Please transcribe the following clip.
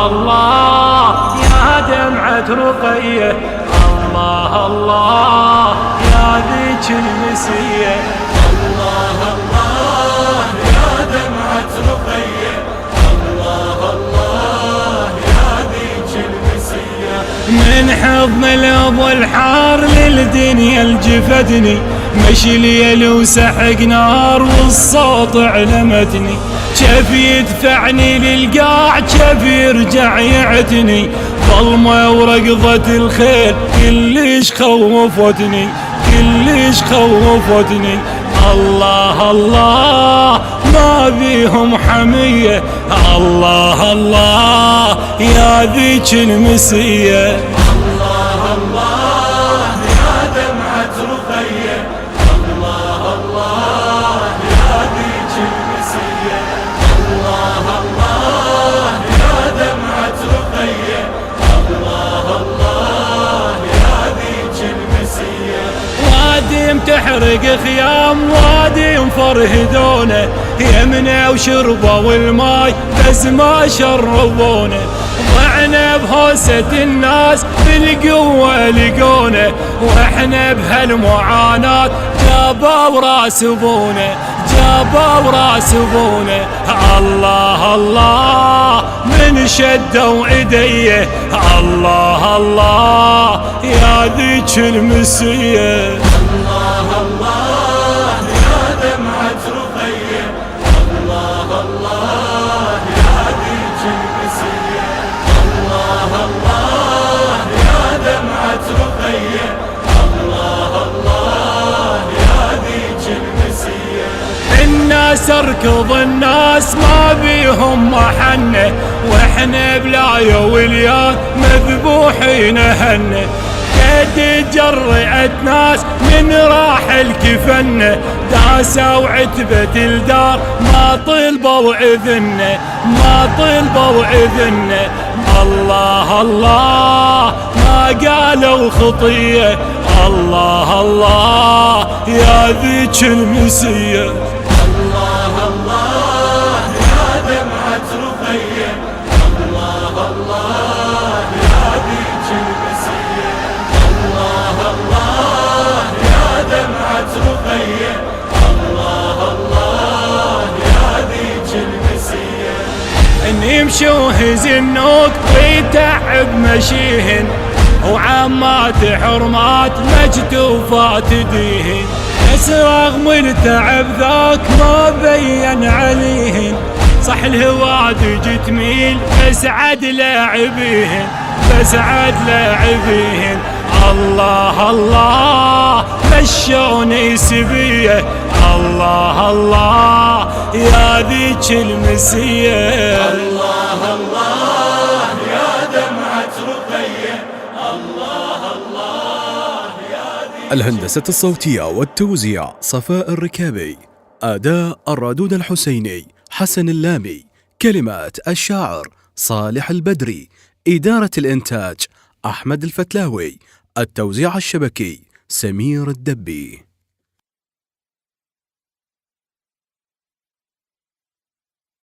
الله يا دمعة رقية، الله الله يا ذيك المسية، الله الله يا دمعة رقية، الله الله يا ذيك المسية. من حضن الأب الحار للدنيا الجفتني، مشي ليل وسحق نار والصوت علمتني، كيف يدفعني للقاع كيف يرجع يعتني، ظلمة ورقضة الخيل كلش خوفتني، كلش خوفتني. الله الله ما بيهم حمية، الله الله يا ذيك المسية، الله الله يا دمعة رقية، الله الله يا ذيك المسية، الله الله يا دمعة رقية، الله الله يا ذيك المسية. وادي تحرق خيام وادي فرهدونه، يمنا وشربوا الماي بس ما شربونه، ضعنا بهوسة الناس بالقوة لقونه، واحنا بهالمعاناة جابوا راس ابونا، جابوا راس ابونا. الله الله من شدوا ايديه، الله الله يا ذيك المسية، الله الله يا دمعة رقية، الله الله يا ذيك المسية، الله الله يا دمعة رقية، الله الله يا ذيك المسية. الناس اركض الناس ما بيهم محنة، واحنا بلايا والياد مذبوحين هنة، قد جرعت ناس من راح الكفنة، داسوا عتبة الدار ما طلبوا اذنه، ما طلبوا اذنه. الله الله ما قالوا خطية، الله الله يا ذيك المسية، الله الله يا دمعة رقية، الله الله يا ذيك المسية، الله الله يا دمعة رقية، الله الله يا ذيك المسية. ان يمشوه زنوك ويتعب مشيهن، وعمات حرمات مجتوفات ديهن، بس رغم التعب ذاك ما بين عليهن، صح الهوادج تميل بس عاد لاعبيهن، بس عاد لاعبيهن. الله الله مشوني سبيه، الله الله يا ذيك المسية، الله الله يا دمعة رقية، الله الله يا ذيك. الهندسة الصوتية والتوزيع صفاء الركابي، أداء الرادود الحسيني حسن اللامي، كلمات الشاعر صالح البدري، إدارة الإنتاج أحمد الفتلاوي، التوزيع الشبكي سمير الدبي.